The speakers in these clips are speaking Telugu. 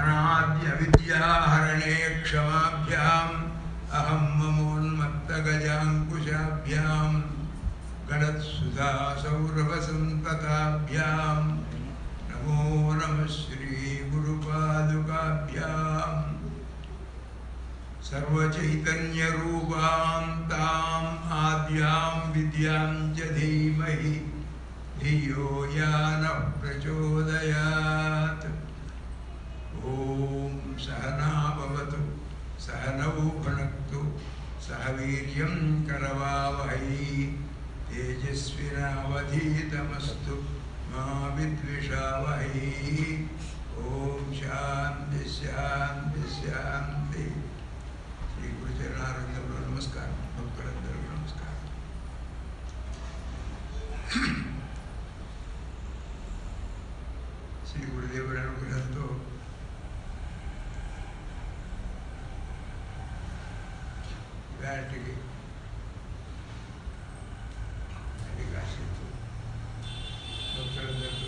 अनाद्य विद्याहरणे क्षमाभ्याम् अहं ममोन्मत्तगजाङ्कुशाभ्याम् गणत्सुधा सौरभसन्तताभ्याम् नमो नमः श्रीगुरुपादुकाभ्याम् सर्वचैतन्यरूपां ताम् आद्यां विद्यां च धीमहि धियो या नः प्रचोदयात्। ॐ सहना भवतु सहनौ भुनक्तु सह वीर्यं करवावहै तेजस्विनावधीतमस्तु मा विद्विषावहै। ॐ शान्ति शान्ति शान्ति। श्री गुरुचरणारविंदमुలకు नमस्कारं, భక్తులందరికీ నమస్కారం. శ్రీ గురుదేవుడి అనుగ్రహంతో వాటికి అది కాసేపు భక్తులందరికీ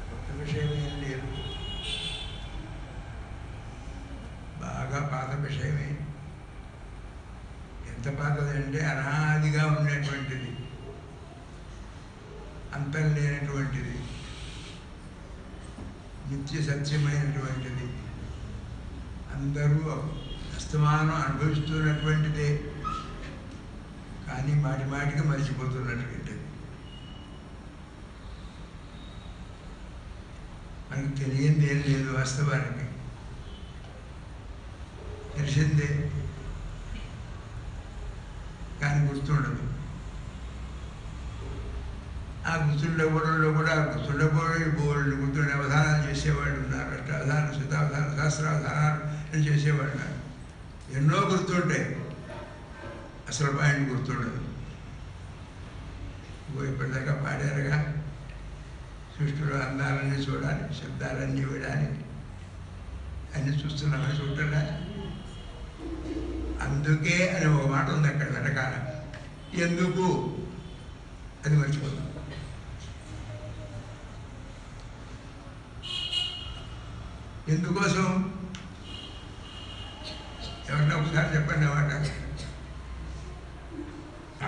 కొత్త విషయం ఏం లేదు, బాగా పాత విషయమే. ఎంత పాతదంటే అనాదిగా ఉన్నటువంటిది, అంతం లేనటువంటిది, నిత్య సత్యమైనటువంటిది, అందరూ అస్తమానం అనుభవిస్తున్నటువంటిదే, కానీ మాటి మాటికి మర్చిపోతున్నటువంటిది. మనకు తెలియంది ఏం లేదు, వాస్తవానికి తెలిసిందే కానీ గుర్తుండదు. ఆ గుర్తుండబోడంలో కూడా ఆ గుర్తుండబోడే బోర్డు గుర్తుండే అవధానాలు చేసేవాళ్ళు ఉన్నారు, అష్టావధానం శతావధానం సహస్రావధానాలు చేసేవాళ్ళు ఉన్నారు. ఎన్నో గుర్తుంటాయి, అసలు పాయింట్ గుర్తుండదు. ఇప్పటిదాకా పాడారుగా, సృష్టిలో అందాలన్నీ చూడాలి, శబ్దాలన్నీ విడాలి, అన్నీ చూస్తున్నామని చూడటా. అందుకే అని ఒక మాట ఉంది అక్కడ వెనకాల, ఎందుకు అది మర్చిపోతాం. ఎందుకోసం ఎవరినా ఒకసారి చెప్పండి అన్నమాట.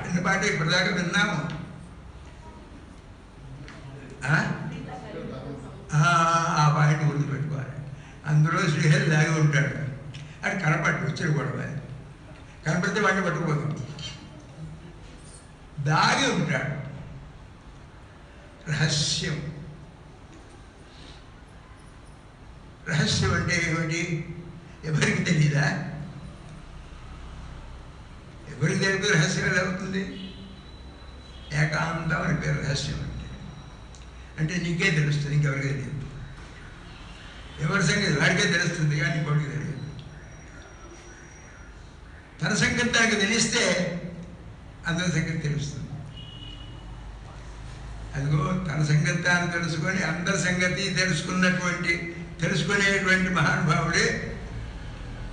విన్న పాట ఇప్పటిదాకా విన్నాము. ఆ పాయింట్ గుర్తుపెట్టుకోవాలి. అందులో శ్రీహరి దాగి ఉంటాడు, అది కనపడి వచ్చి గొడవ, కనపడితే వాడిని పట్టుకుపోతాం. దాగి ఉంటాడు రహస్యం. రహస్యం అంటే ఏమిటి? ఎవరికి తెలీదా? ఎవరికి తెలియదు రహస్యం ఎలా అవుతుంది? ఏకాంతం అని పేరు రహస్యం అంటే నీకే తెలుస్తుంది, ఇంకెవరికే తెలియదు. ఎవరి సంగతి వాడికే తెలుస్తుంది కానీ ఇంకోటికి తెలియదు. తన సంగతి తనకు తెలిస్తే అందరి సంగతి తెలుస్తుంది. అదిగో తన సంగతి తాను తెలుసుకొని అందరి సంగతి తెలుసుకునేటువంటి మహానుభావుడే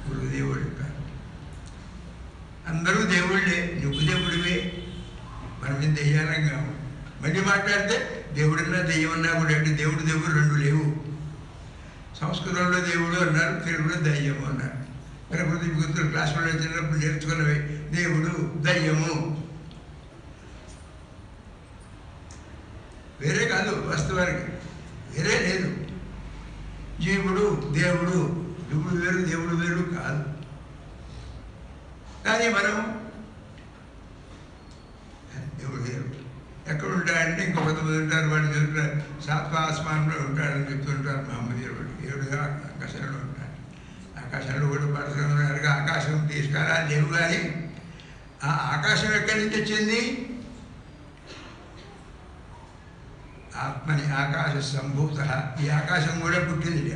గురుదేవుడు. అందరూ దేవుళ్ళే, నువ్వు దేవుడివే, మనం ఏం దెయ్యాలంగా. మళ్ళీ మాట్లాడితే దేవుడున్నా దెయ్యమన్నా కూడా అంటే దేవుడు రెండు లేవు. సంస్కృతంలో దేవుడు అన్నారు, తెలుగులో దయ్యము అన్నారు. ప్రకృతి వికృతులు క్లాసులో చిన్నప్పుడు నేర్చుకున్నవి దేవుడు దయ్యము వేరే కాదు, వాస్తవానికి వేరే లేదు. జీవుడు దేవుడు, జీవుడు వేరు దేవుడు వేరు కాదు. కానీ మనం దేవుడు వేరు. ఎక్కడ ఉంటాడంటే ఇంకో కొంతమంది ఉంటారు, వాళ్ళు చెప్తారు సాత్వ ఆస్మానంలో ఉంటాడని చెప్తుంటారు. మహమ్మదీయుడు ఏడుగా ఆకాశంలో ఉంటాడు. ఆకాశంలో కూడా పడుతున్నారుగా, ఆకాశం తీసుకురా లేవు. కానీ ఆ ఆకాశం ఎక్కడి నుంచి వచ్చింది? ఆత్మని ఆకాశ సంభూత. ఈ ఆకాశం కూడా పుట్టింది.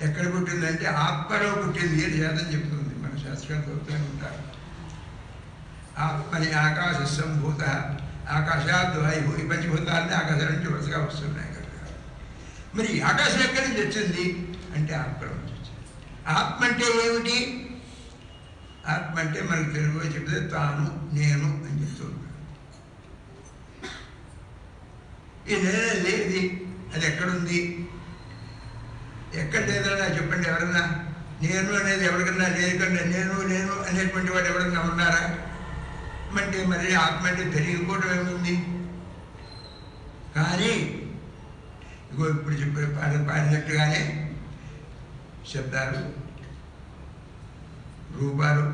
ఎక్కడ పుట్టిందంటే ఆత్మలో పుట్టింది అని శాతం చెప్తుంది. మన శాస్త్రం చెప్తూనే ఉంటారు. ఆత్మని ఆకాశ సంభూత. ఆకాశాత్ వాయువు, ఈ పంచభూతాలని ఆకాశం నుంచి వరుసగా వస్తున్నాయి కదా. మరి ఆకాశం ఎక్కడి నుంచి వచ్చింది అంటే ఆత్మలో నుంచి వచ్చింది. ఆత్మ అంటే ఏమిటి? ఆత్మ అంటే మనకు తెలుగులో చెప్తే తాను, నేను అని చెప్తూ ఉంటాను. ఈ నేనేది అది ఎక్కడుంది? ఎక్కడ లేదన్నా చెప్పండి ఎవరన్నా. నేను అనేది ఎవరికన్నా లేకుండా నేను నేను అనేటువంటి వాడు ఎవరన్నా ఉన్నారా? అంటే మరి ఆత్మ అంటే పెరిగిపోవడం ఏముంది? కానీ ఇగో ఇప్పుడు చెప్పే పాడినట్టుగానే శబ్దాలు, రూపాలు,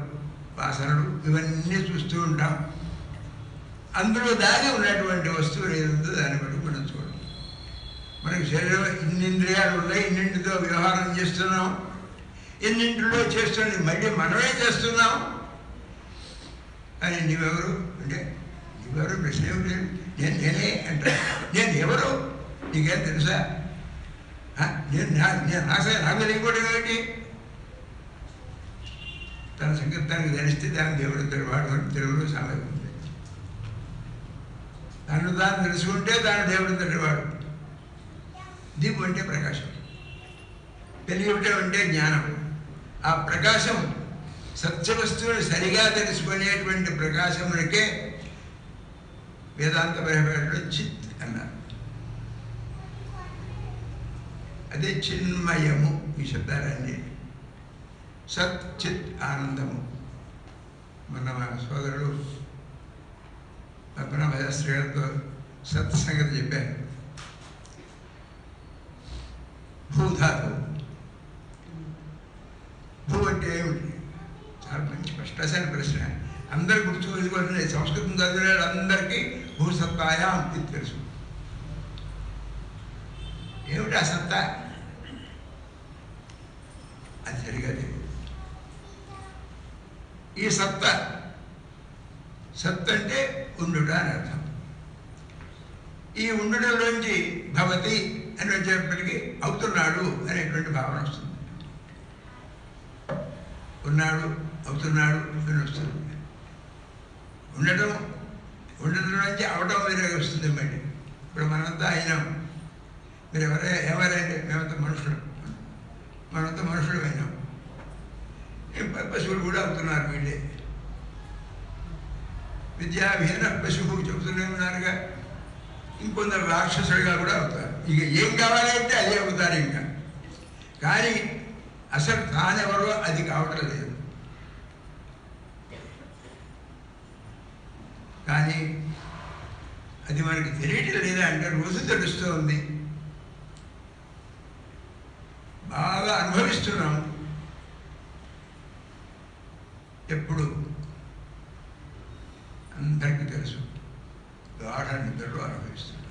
వాసనలు ఇవన్నీ చూస్తూ ఉంటాం. అందులో దాగి ఉన్నటువంటి వస్తువులు ఏదో దాన్ని బట్టి మనం చూడాలి. మనకి శరీరం ఇన్ని ఇంద్రియాలు ఉన్నాయి, ఇన్నింటితో వ్యవహారం చేస్తున్నాం, ఎన్నింటిలో చేస్తుంది మళ్ళీ మనమే చేస్తున్నాం. కానీ నీవెవరు అంటే నీవెవరు ప్రశ్న ఏమిటి? నేనే అంటే నేను ఎవరు నీకేం తెలుసా? నేను నాకు తెలియకూడదు ఏమిటి? తన సంగతి తనకు తెలిస్తే దాని దేవుడు తెరవాడు అని తెలుగులో సామెత ఉంది. తను తాను తెలుసుకుంటే దాని దేవుడు తెరవాడు. దీపం అంటే ప్రకాశం, తెలియటం అంటే జ్ఞానం. ఆ ప్రకాశం సత్య వస్తువుని సరిగా తెలుసుకునేటువంటి ప్రకాశమునికే వేదాంత పరిభాషలో చిత్ అన్నారు. అదే చిన్మయము. ఈ శబ్దాలన్నీ సత్ చిత్ ఆనందము. మొన్న మా సోదరుడు పద్మనాభ శాస్త్రి గారితో సత్ సంగతి చెప్పారు. భూధాతు, భూ అంటే ఏమిటి? చాలా మంచి స్పెషల్ ప్రశ్న. అందరు గుర్తుకోవాలి. సంస్కృతం చదివిన అందరికీ భూసత్తాయాం ఇది తెలుసు. ఏమిటి ఆ సత్తా? అది సరిగా తెలియదు. ఈ సత్తా, సత్ అంటే ఉండుట అని అర్థం. ఈ ఉండుటలోంచి భవతి అని వచ్చేప్పటికీ అవుతున్నాడు అనేటువంటి భావన వస్తుంది. ఉన్నాడు, అవుతున్నాడు అని వస్తుంది. ఉండటం నుంచి అవటం వేరే వస్తుంది. మళ్ళీ ఇప్పుడు మనంతా అయినాం. మీరు ఎవరైతే మేమంతా మనుషులు, మనంతా మనుషులు అయినాం. పశువులు కూడా అవుతున్నారు వీళ్ళే. విద్యావిహీన పశువు చెబుతూనే ఉన్నారుగా. ఇంకొందరు రాక్షసుడిగా కూడా అవుతారు. ఇక ఏం కావాలంటే అదే అవుతారు. ఇంకా కానీ అసలు తానెవరో అది కావటం లేదు. కానీ అది మనకి తెలియటం లేదా అంటే రోజు తెలుస్తూ ఉంది, బాగా అనుభవిస్తున్నాం. ఎప్పుడు అందరికీ తెలుసు, గాఢ నిద్రలో అనుభవిస్తున్నాం.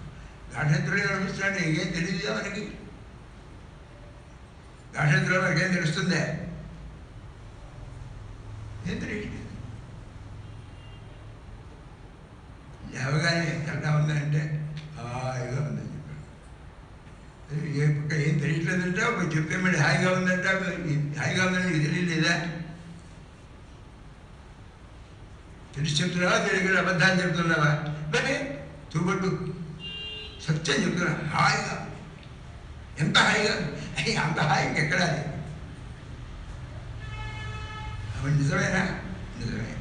గాఢ నిద్రలో అనుభవిస్తున్నాడు. ఏం తెలియదు మనకి. గాఢ నిద్రలో మనకేం తెలుస్తుందే? ఏం తెలియట్లేదు. లేవగానే ఎలా ఉందంటే హాయిగా ఉందని చెప్పాడు. ఏం తెలియట్లేదంటే ఒక చెప్తే మళ్ళీ హాయిగా ఉందంటే హాయిగా ఉందని నీకు తెలియలేదా? తెలిసి చెప్తున్నావా? తెలియకుండా అబద్ధాలు చెప్తున్నావా? మరి చూపట్టు సత్యం చెప్తున్నా. హాయిగా, ఎంత హాయిగా, అంత హాయి ఇంకెక్కడా? అవి నిజమేనా? నిజమే.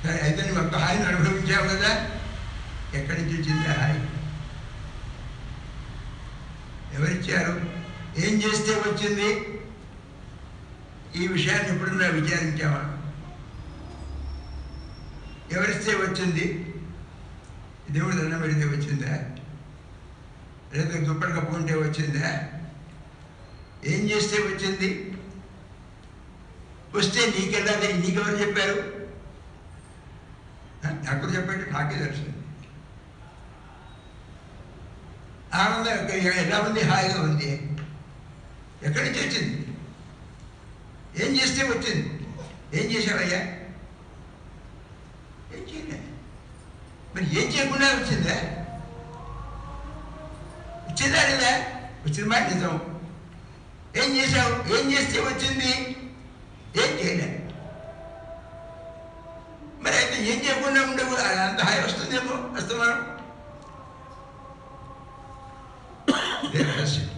సరే అయితే నువ్వు అంత హాయిని అనుభవించావు కదా, ఎక్కడి నుంచి వచ్చింది ఆ హాయి? ఎవరిచ్చారు? ఏం చేస్తే వచ్చింది? ఈ విషయాన్ని ఎప్పుడున్నా విచారించావా? ఎవరిస్తే వచ్చింది? దేవుడు దండం పెడితే వచ్చిందా? లేదా దుప్పటి కప్పుకుంటే వచ్చిందా? ఏం చేస్తే వచ్చింది? వస్తే నీకెలా? నీకెవరు చెప్పారు? నాకు చెప్పండి, నాకే తెలిసింది. ఆనందం ఎలా ఉంది? హాయిగా ఉంది. ఎక్కడి నుంచి వచ్చింది? ఏం చేస్తే వచ్చింది? ఏం చేసావయ్యా? ఏం చేయలే. మరి ఏం చేయకుండా వచ్చిందా? వచ్చిందా లేదా? వచ్చింది మాట నిజం. ఏం చేసావు? ఏం చేస్తే వచ్చింది? ఏం చేయలే. మరి అయితే ఏం చేయకుండా ఉండవు, అంత హాయి వస్తుందేమో వస్తున్నాం. రహస్యం.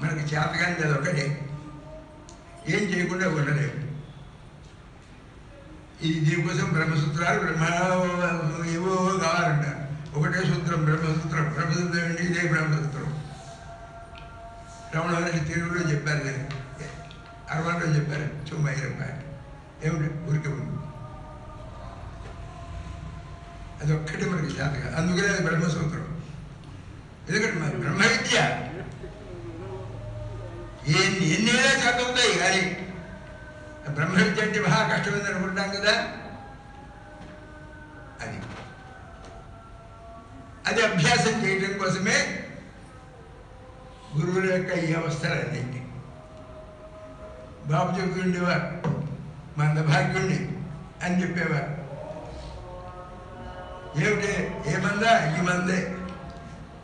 మనకి చేతగాని అది ఒకటే. ఏం చేయకుండా ఉండలేము. దీనికోసం బ్రహ్మసూత్రాలు ఏవో కావాలంటారు. ఒకటే సూత్రం బ్రహ్మసూత్రం. బ్రహ్మసూత్రం ఏంటి? ఇదే బ్రహ్మసూత్రం. రమణ మహర్షి తెలుగులో చెప్పారు కానీ అరవలో చెప్పారు చుమ్మాయిరప్ప ఏమిటి ఊరికే ఉంది. అది ఒక్కటి మనకి జాతక. అందుకనే అది బ్రహ్మసూత్రం. ఎందుకంటే మన బ్రహ్మ విద్య ఎన్నేళ్ళ చదువుతాయి కానీ బ్రహ్మ విద్య అంటే మహా కష్టమైంది అనుకుంటాం కదా. అది అభ్యాసం చేయడం కోసమే గురువుల యొక్క ఈ అవస్థలన్నీ. బాబు చెబుతుండేవారు మందభాగ్యుణ్ణి అని చెప్పేవారు. ఏమిటి? ఏమందా?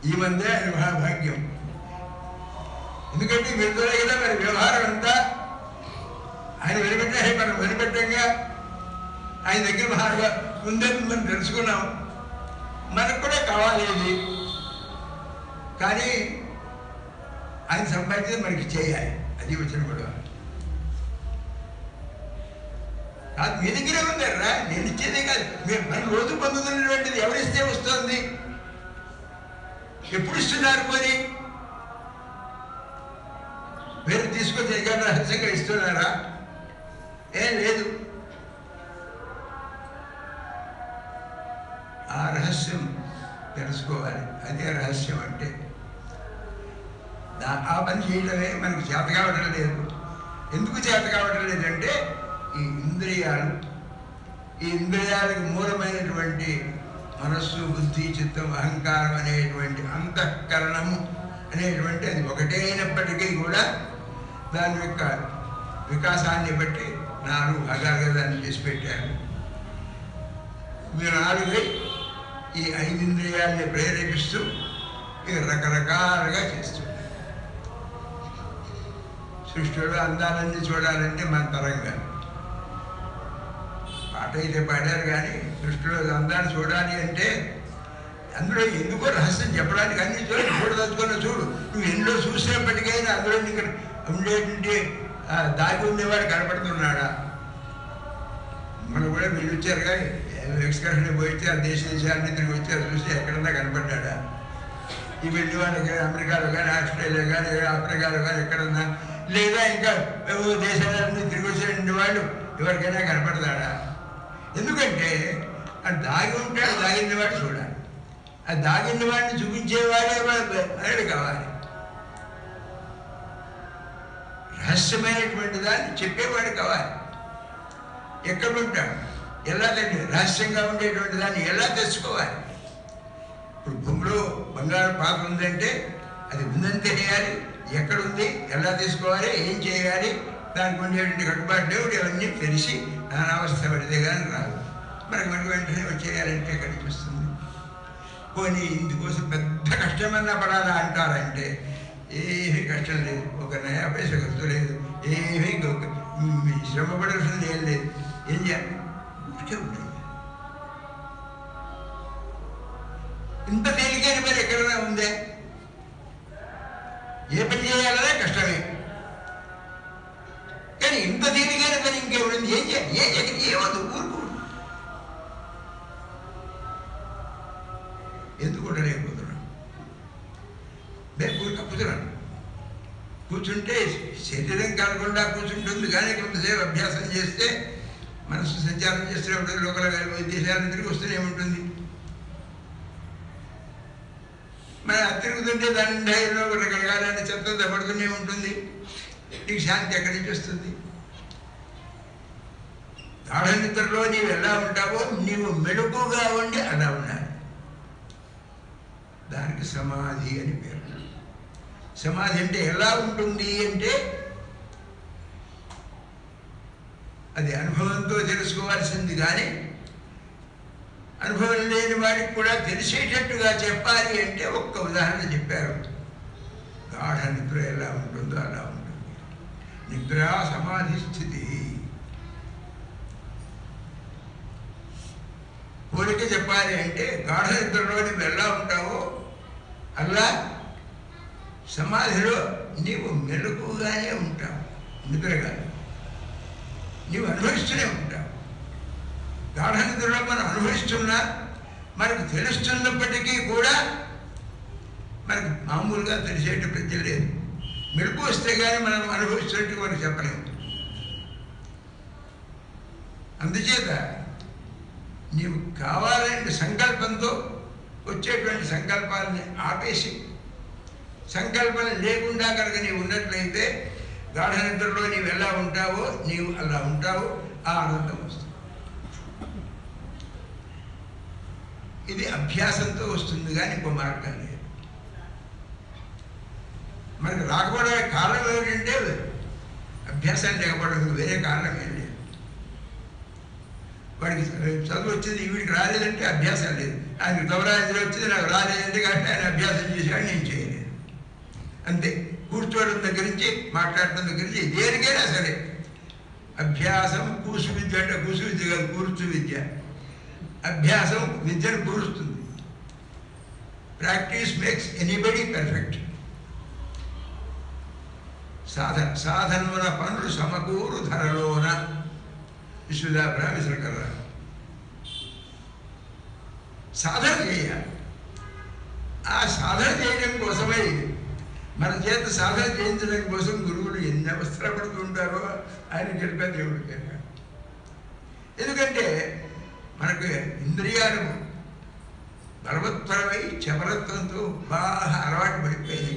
ఈ మందే అది మహాభాగ్యం. ఎందుకంటే విడుదలే కదా మరి వ్యవహారం అంతా. ఆయన వెలిపెట్టే మనం వెలిపెట్టంగా ఆయన దగ్గర మహాగా ఉందని మనం తెలుసుకున్నాం. మనకు కూడా కావాలి ఇది. కానీ ఆయన సంపాదించేది మనకి చేయాలి. అది వచ్చిన గొడవ. అది మీ దగ్గరే ఉందరా, నేను ఇచ్చేదే కాదు. మీరు మన రోజు పొందుతున్నటువంటిది ఎవరిస్తే వస్తుంది? ఎప్పుడు ఇస్తున్నారు? కొని మీరు తీసుకొచ్చి ఎక్కడ రహస్యంగా ఇస్తున్నారా? ఏం లేదు. ఆ రహస్యం తెలుసుకోవాలి. అదే రహస్యం అంటే. ఆ పని చేయడమే మనకు చేత కావడం లేదు. ఎందుకు చేత కావడం లేదంటే ఈ ఇంద్రియాలకు మూలమైనటువంటి మనస్సు, బుద్ధి, చిత్తం, అహంకారం అనేటువంటి అంతఃకరణము అనేటువంటి అది ఒకటే అయినప్పటికీ కూడా దాని యొక్క వికాసాన్ని బట్టి 4 భాగాలుగా దాన్ని చేసి పెట్టారు. మీరు 4 ఈ 5 ఇంద్రియాల్ని ప్రేరేపిస్తూ ఇక రకరకాలుగా చేస్తుంది. సృష్టిలో అందాలన్నీ చూడాలంటే మన తరంగా పాట అయితే పాడారు కానీ సృష్టిలో అందాన్ని చూడాలి అంటే అందులో ఎందుకో రహస్యం చెప్పడానికి అన్ని చూడదలుచుకున్న చూడు. నువ్వు ఎన్నో చూసినప్పటికైనా అందులో నీకు ఉండేటువంటి దాగి ఉండేవాడు కనపడుతున్నాడా? మనం కూడా మీరు వచ్చారుగా ఎక్స్కర్షన్ పోయితే ఆ దేశాన్ని తిరిగి వచ్చారు చూసి ఎక్కడన్నా కనపడ్డా? ఈ వెళ్ళి వాళ్ళకి అమెరికాలో కానీ ఆస్ట్రేలియా కానీ ఆఫ్రికాలో కానీ ఎక్కడన్నా, లేదా ఇంకా దేశాలన్నీ తిరిగి వచ్చే వాళ్ళు ఎవరికైనా కనపడతాడా? ఎందుకంటే అది దాగి ఉంటాడు. దాగిన వాడు చూడాలి. ఆ దాగిన వాడిని చూపించేవాడే వాడు కావాలి. రహస్యమైనటువంటి దాన్ని చెప్పేవాడు కావాలి. ఎక్కడుంటాడు? ఎలా తెలియదు? రహస్యంగా ఉండేటువంటి దాన్ని ఎలా తెచ్చుకోవాలి? ఇప్పుడు భూమిలో బంగారు పాత్ర ఉందంటే అది ఉందని తెలియాలి. ఎక్కడుంది, ఎలా తీసుకోవాలి, ఏం చేయాలి, దానికి ఉండేటువంటి కట్టుబాటు దేవుడు అవన్నీ తెలిసి నానావస్థ పడితే కానీ రాదు. మనకు వెంటనే వచ్చేయాలంటే కనిపిస్తుంది. పోనీ ఇందుకోసం పెద్ద కష్టమన్నా పడాలా అంటారంటే ఏమీ కష్టం లేదు. ఒక నయా పైసా ఖర్చు లేదు. ఏమీ శ్రమ పడాల్సింది ఏం లేదు. ఏం చేయాలి? ఊరికే ఉంటుంది. ఇంత తేలికైన పని ఎక్కడైనా ఉందే? ఏ పని చేయాలనే కష్టమే. కానీ ఇంత తేలికైన పని ఇంకేముంది? ఏం చేయాలి? ఏమవుతుంది? ఊరుకు ఎందుకు ఉండలేకపోతున్నాను? నేను కూర్చున్నాను. కూర్చుంటే శరీరం కాకుండా కూర్చుంటుంది. కానీ కొంతసేపు అభ్యాసం చేస్తే మనసు సంచారం చేస్తూనే ఉంటుంది. లోకల దేశాలను తిరిగి వస్తూనే ఉంటుంది. మరి తిరుగుతుంటే దాని ధైర్యంలో రకరకాలైన చెత్త పడుతూనే ఉంటుంది. నీకు శాంతి ఎక్కడి నుంచి వస్తుంది? గాఢ నిద్రలో నీవు ఎలా ఉంటావో నీవు మెలుగుగా ఉండి అలా ఉండాలి. దానికి సమాధి అని పేరు. సమాధి అంటే ఎలా ఉంటుంది అంటే అది అనుభవంతో తెలుసుకోవాల్సింది. కానీ అనుభవం లేని వాడికి కూడా తెలిసేటట్టుగా చెప్పాలి అంటే ఒక్క ఉదాహరణ చెప్పారు. గాఢ నిద్ర ఎలా ఉంటుందో అలా ఉంటుంది. నిద్ర సమాధి స్థితి. పోలిక చెప్పాలి అంటే గాఢ నిద్రలో నువ్వు ఎలా ఉంటావో అలా సమాధిలో నీవు మెలకుగానే ఉంటావు. నిద్రగా నీవు అనుభవిస్తూనే ఉంటావు. గాఢ నిద్రలో మనం అనుభవిస్తున్నా మనకు తెలుస్తున్నప్పటికీ కూడా మనకు మామూలుగా తెలిసేట ప్రజ్ఞ లేదు. మెలకు వస్తే కానీ మనం అనుభవిస్తున్నట్టు మనకు చెప్పలేము. అందుచేత నీవు కావాలని సంకల్పంతో వచ్చేటువంటి సంకల్పాలని ఆపేసి సంకల్పం లేకుండా కనుక నీవు ఉన్నట్లయితే గాఢ నిద్రలో నీవు ఎలా ఉంటావో నీవు అలా ఉంటావో, ఆ ఆనందం వస్తుంది. ఇది అభ్యాసంతో వస్తుంది కానీ ఇంకో మార్గం లేదు. మనకు రాకపోవడానికి కారణం ఏమిటంటే అభ్యాసం లేకపోవడానికి వేరే కారణం ఏం లేదు. వాడికి చదువు వచ్చింది, వీడికి రాలేదంటే అభ్యాసం లేదు. ఆయనకు దౌరాజులు వచ్చింది, నాకు రాలేదంటే కాబట్టి ఆయన అభ్యాసం చేశాడు, నేను చేయలేదు. అంతే. కూర్చోవడం దగ్గర నుంచి మాట్లాడటం దగ్గర నుంచి దేనికైనా సరే అభ్యాసం. కూసు విద్య అంటే కూసు విద్య కాదు, కూర్చు విద్య. అభ్యాసం విద్యను కూరుస్తుంది. Practice makes anybody perfect. సాధనమున పనులు సమకూరు ధరలోన విశ్వదాభిరామిశ్రకర్ర. సాధన చేయాలి. ఆ సాధన చేయడం కోసమై మన చేత సాధన చేయించడం కోసం గురువులు ఎన్ని అవసరపడుతూ ఉంటారో ఆయన చెప్పే దేవుడికి. ఎందుకంటే మనకు ఇంద్రియాలు బలవత్పరమై చపలత్వంతో బాగా అలవాటు పడిపోయింది.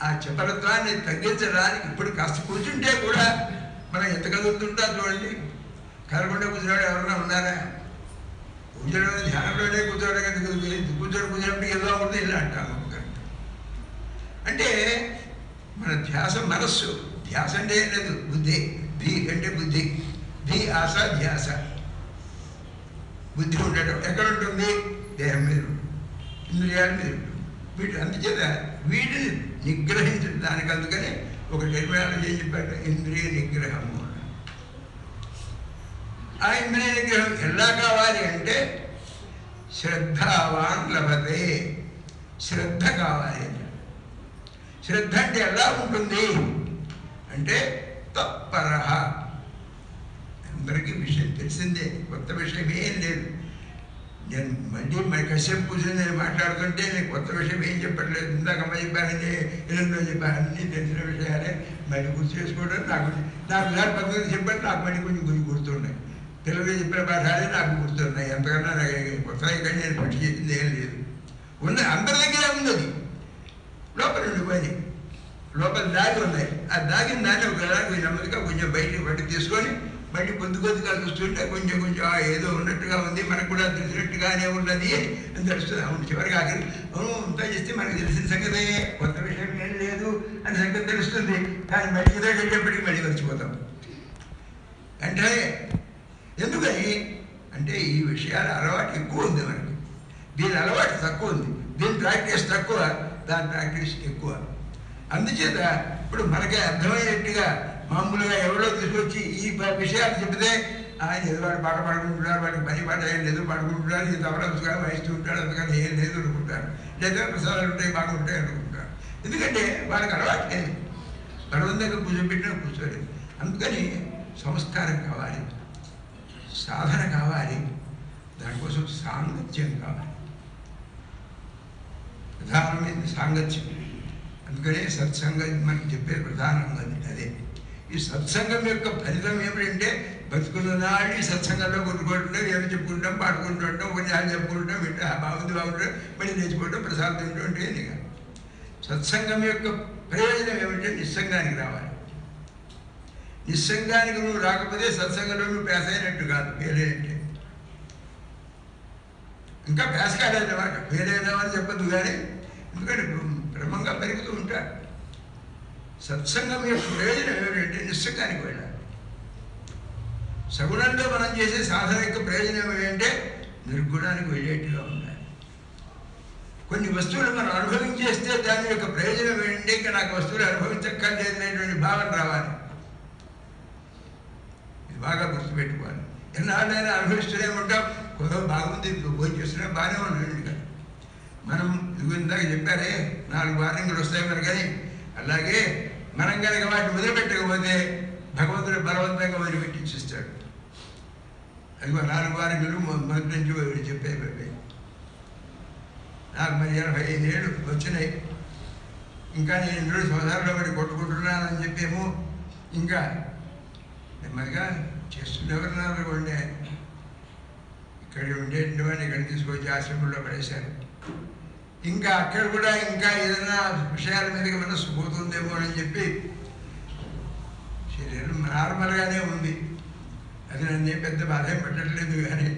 ఆ చపలత్వాన్ని తగ్గించడానికి ఇప్పుడు కాస్త కూర్చుంటే కూడా మనం ఎంత కదులుతుంటా చూడండి. కలగకుండా కూర్చున్నాడు ఎవరన్నా ఉన్నారా? కూర్చోడం ధ్యానంలోనే కూర్చోవడం కూర్చోబట్టి ఏదో ఉంటుంది ఇలా అంటాము. అంటే మన ధ్యాస మనస్సు. ధ్యాస అంటే ఏం లేదు, బుద్ధి. ధీ అంటే బుద్ధి. ధీ ఆశ ధ్యాస. బుద్ధి ఉండటం ఎక్కడ ఉంటుంది? దేహం మీద, ఇంద్రియాల మీద ఉంటుంది. వీటి అందుచేత వీటిని నిగ్రహించడం దానికి. అందుకని ఒక టెర్మినాలజీ ఏం చెప్పారు? ఇంద్రియ నిగ్రహము. ఆ ఇంద్రియ నిగ్రహం ఎలా కావాలి అంటే శ్రద్ధావాన్ లభతే. శ్రద్ధ కావాలి. శ్రద్ధ అంటే ఎలా ఉంటుంది అంటే తత్పరః. అందరికీ విషయం తెలిసిందే, కొత్త విషయం ఏం లేదు. నేను మళ్ళీ కశ్యప్ కూర్చొని నేను మాట్లాడుతుంటే నేను కొత్త విషయం ఏం చెప్పట్లేదు. ఇందాక అమ్మ చెప్పానంటే ఎన్నో చెప్పాను, అన్నీ తెలిసిన విషయాలే మళ్ళీ గుర్తు చేసుకోవడం. నాకు పద్ధతి చెప్పండి, నాకు మళ్ళీ కొంచెం గుర్తున్నాయి. తెలుగులో చెప్పిన పాఠాలే నాకు గుర్తున్నాయి. ఎంతకన్నా నాకు కొత్తగా ఇక్కడ నేను పట్టి చేసింది ఏం లేదు. ఉంది, అందరి దగ్గర ఉంది. అది లోపల ఉండిపోయింది, లోపల దాగి ఉన్నాయి. ఆ దాగిన దాన్ని ఒకదానికి నెమ్మదిగా కొంచెం బయటికి పట్టి తీసుకొని మళ్ళీ కొద్దిగా చూస్తుంటే కొంచెం ఏదో ఉన్నట్టుగా ఉంది, మనకు కూడా తెలిసినట్టుగానే ఉన్నది అని తెలుస్తుంది. అవును, చివరికి ఆఖరి అవును అంతా చేస్తే మనకు తెలిసిన సంగతే, కొత్త విషయం ఏం లేదు అని సంగతి తెలుస్తుంది. కానీ మళ్ళీ ఏదో వెళ్ళేప్పటికీ మళ్ళీ మర్చిపోతాం. అంటే ఎందుకని అంటే ఈ విషయాల అలవాటు ఎక్కువ ఉంది మనకి. దీని అలవాటు తక్కువ ఉంది, దీని ప్రాక్టీస్ తక్కువ, దాని ప్రాక్టీస్ ఎక్కువ. అందుచేత ఇప్పుడు మనకే అర్థమయ్యేట్టుగా మామూలుగా ఎవరో తీసుకొచ్చి ఈ విషయాలు చెబితే ఆయన ఏదో వాడు పాట పాడుకుంటున్నారు, వాడికి పని పాట ఏం లేదు, పాడుకుంటున్నారు, ఇది తవరగా వహిస్తూ ఉంటాడు, అందుకని ఏం లేదు అనుకుంటారు. లేదా ప్రసాదాలు ఉంటాయి, బాగుంటాయి అనుకుంటారు. ఎందుకంటే వాళ్ళకి అలవాటు లేదు, బలవంతంగా కూర్చోబెట్టినా కూర్చోలేదు. అందుకని సంస్కారం కావాలి, సాధన కావాలి, దానికోసం సాంగత్యం కావాలి. ప్రధానమైనది సాంగత్యం. అందుకనే సత్సంగం మనకి చెప్పే ప్రధానంగా అదే. ఈ సత్సంగం యొక్క ఫలితం ఏమిటంటే బతుకున్న నాడు ఈ సత్సంగంలో కొట్టుకుంటాం, ఏమి చెప్పుకుంటాం, పాడుకుంటుంటాం, ఉపన్యాసాలు చెప్పుకుంటాం, వింటే బాగుంటాం, మళ్ళీ నేర్చుకుంటాం, ప్రసాదం తింటూ అంటే ఇది కాదు. సత్సంగం యొక్క ప్రయోజనం ఏమిటంటే నిస్సంగానికి రావాలి. నిస్సంగానికి నువ్వు రాకపోతే సత్సంగంలో నువ్వు పేస అయినట్టు కాదు, పేరైనట్టే. ఇంకా పేస కాలేదన్నమాట, పేరైనామని చెప్పద్దు. కానీ ఎందుకంటే క్రమంగా పెరుగుతూ ఉంటాడు. సత్సంగం యొక్క ప్రయోజనం ఏమిటంటే నిస్సంగానికి వెళ్ళాలి. సగుణంలో మనం చేసే సాధన యొక్క ప్రయోజనం ఏమిటంటే నిర్గుణానికి వెళ్ళేట్టుగా ఉండాలి. కొన్ని వస్తువులు మనం అనుభవించేస్తే దాని యొక్క ప్రయోజనం ఏంటంటే ఇంకా నాకు వస్తువులు అనుభవించక్కర్లేదు అనేటువంటి భావన రావాలి. ఇది బాగా గుర్తుపెట్టుకోవాలి. ఎన్నాళ్ళైనా అనుభవిస్తూనే ఉంటాం, కొద్దిగా బాగుంది, భోజనం చేస్తున్నా బాగానే ఉండండి కదా. మనం ఇందాక చెప్పారే 4 వార్నింగ్లు వస్తాయి మనకని, అలాగే మనం కనుక వాటిని వదిలిపెట్టకపోతే భగవంతుడు బలవంతంగా వదిలిపెట్టించేస్తాడు. అదిగో 4 వారికలు మొదటి నుంచి చెప్పేవి. నాకు మరి 85 ఏళ్ళు వచ్చినాయి. ఇంకా నేను 2 సంవత్సరాల్లో పడి కొట్టుకుంటున్నానని చెప్పేమో ఇంకా నెమ్మదిగా చేస్తున్నెవరున్నారు కొండే. ఇక్కడ ఉండేటువంటి వాడిని ఇక్కడ తీసుకొచ్చి ఆశ్రమంలో పడేశారు. ఇంకా అక్కడ కూడా ఇంకా ఏదైనా విషయాల మీదకి మనసు పోతుందేమో అని చెప్పి శరీరం నార్మల్గానే ఉంది. అది నన్ను పెద్ద బాధ పెట్టట్లేదు. కానీ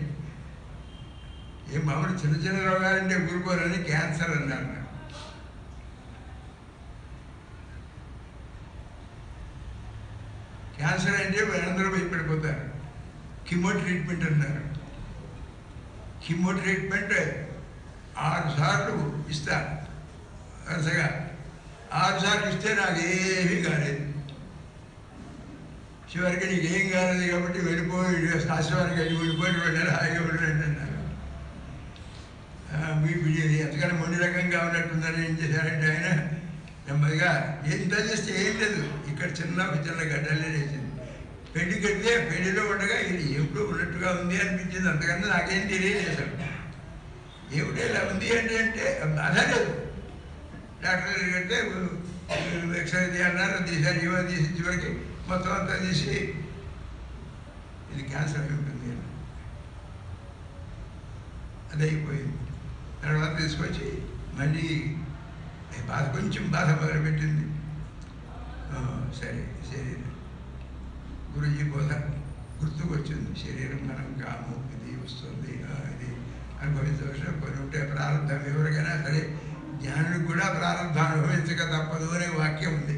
ఏం మామూలు చిన్న చిన్న రోగాలంటే ఊరుకోరని క్యాన్సర్ అన్నారు. క్యాన్సర్ అంటే అందరూ భయపడిపోతారు. కిమో ట్రీట్మెంట్ అన్నారు. కిమో ట్రీట్మెంట్ 6 సార్లు ఇస్తారు వరుసగా. 6 సార్లు ఇస్తే నాకు ఏమీ కాలేదు. చివరికి నీకు ఏం కాలేదు కాబట్టి వెళ్ళిపోయి ఆశ్రమానికి వెళ్ళిపోయి వెళ్ళారు, హాయిగా వెళ్ళండి అన్నారు. ఎంతకన్నా మొండి రకంగా ఉన్నట్టుందని ఏం చేశారంటే ఆయన నెమ్మదిగా ఎంత చేస్తే ఏం లేదు. ఇక్కడ చిన్న గడ్డలే లేచింది. పెళ్లి కడితే పెళ్లిలో ఉండగా ఇది ఎప్పుడూ ఉన్నట్టుగా ఉంది అనిపించింది. అంతకన్నా నాకేం తెలియలేదు. ఏమిటో ఇలా ఉంది అంటే బాధ లేదు. డాక్టర్ దగ్గర కడితే ఎక్స్రే అన్నారు, తీశారు. ఇవో తీసి చివరికి మొత్తం అంతా తీసి ఇది క్యాన్సర్ అయి ఉంటుంది అది అయిపోయింది. తర్వాత తీసుకొచ్చి మళ్ళీ కొంచెం బాధ మొదలుపెట్టింది. సరే శరీరం గురుజీ బోధ గుర్తుకు వచ్చింది. శరీరం మనం కాము, ఇది వస్తుంది, ఇది అనుభవించవలసిన కొన్ని ఉంటే ప్రారంభం. ఎవరికైనా సరే జ్ఞానులకు కూడా ప్రారంభం అనుభవించక తప్పదు అనే వాక్యం ఉంది.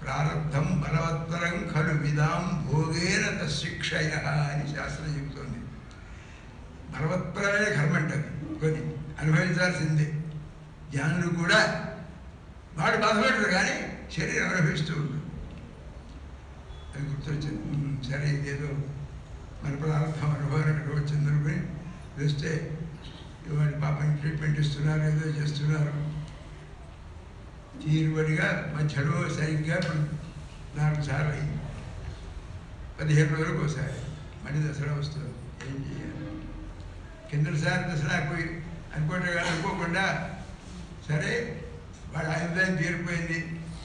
ప్రారంభం బలవత్తరం ఖలు విదాం భోగేన తశిక్షయ అని శాస్త్రం చెబుతోంది. బలవత్తరమైన కర్మ అంటారు, కొన్ని అనుభవించాల్సిందే. జ్ఞానులు కూడా వాడు బాధపడరు కానీ శరీరం అనుభవిస్తూ ఉంటుంది. అది గుర్తొచ్చింది. సరే ఇదేదో మన ప్రారంభం అనుభవం వచ్చిందనుకుని వేస్తే వాడి పాపం ట్రీట్మెంట్ ఇస్తున్నారు, ఏదో చేస్తున్నారు. తీరుబడిగా మధ్యలో సరిగ్గా 4 సార్లు అయింది. 15 రోజులకు ఒకసారి మళ్ళీ దసరా వస్తుంది. ఏం చేయాలి? కిందసారి దసరా పోయి అనుకోకుండా సరే వాడు ఆయుర్దాయం తీరిపోయింది.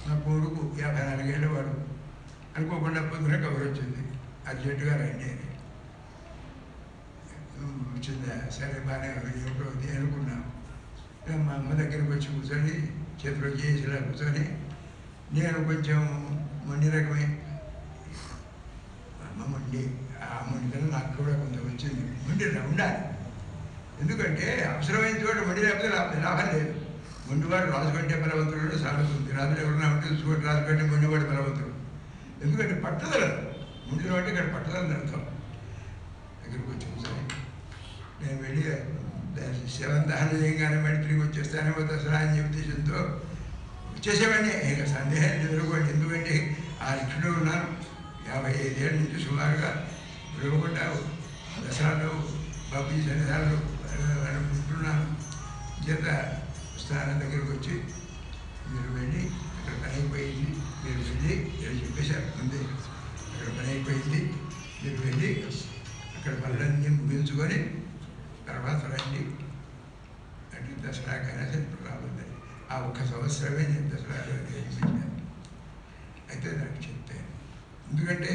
నా కొడుకు 54 ఏళ్ళ వాడు అనుకోకుండా పొద్దున కబురు వచ్చింది, అర్జెంటుగా రండి అని. వచ్చిందా? సరే బాగానే ఏమిటో అనుకున్నాం. మా అమ్మ దగ్గరికి వచ్చి కూర్చొని చేతిలో చేసిలా కూర్చొని నేను కొంచెం మొండి రకమే. అమ్మ మొండి, ఆ మొండితనం నాకు కూడా కొంత వచ్చింది. మొండి ఉండాలి. ఎందుకంటే అవసరమైన చోట మొండి లేకపోతే లాభం లేదు. మొండివాడు రాజు కంటే బలవంతుడు సాగుతుంది. రాజులు ఎవరన్నా ఉంటే చూడండి, రాజు కంటే మొండివాడు బలవంతుడు. ఎందుకంటే పట్టుదల ముందు అంటే ఇక్కడ పట్టుదలని అర్థం. దగ్గరికి వచ్చి కూర్చొని నేను వెళ్ళి శవం దహనం చేయగానే మళ్ళీ తిరిగి వచ్చేస్తానేమో దసరా అని ఉద్దేశంతో వచ్చేసేవాడిని. ఇక సందేహం ఎదుర్కోండి. ఎందుకంటే ఆ రిక్షలో ఉన్నాను. 55 ఏళ్ళ నుంచి సుమారుగా విడవకుండా దసరాలో బాబు సన్నిధానాలు ఉంటున్నాను. చేత స్థానం దగ్గరకు వచ్చి మీరు వెళ్ళి అక్కడ పని అయిపోయింది, మీరు వెళ్ళి ఇలా చెప్పేశారు ముందే, అక్కడ పని అయిపోయింది, మీరు వెళ్ళి అక్కడ పనులన్నీ ముగించుకొని తర్వాత రండి అంటే దసరాకైనా ఇప్పుడు రాబోద్దని. ఆ 1 సంవత్సరమే నేను దసరాలో గ్రహించాను. అయితే నాకు చెప్తాను. ఎందుకంటే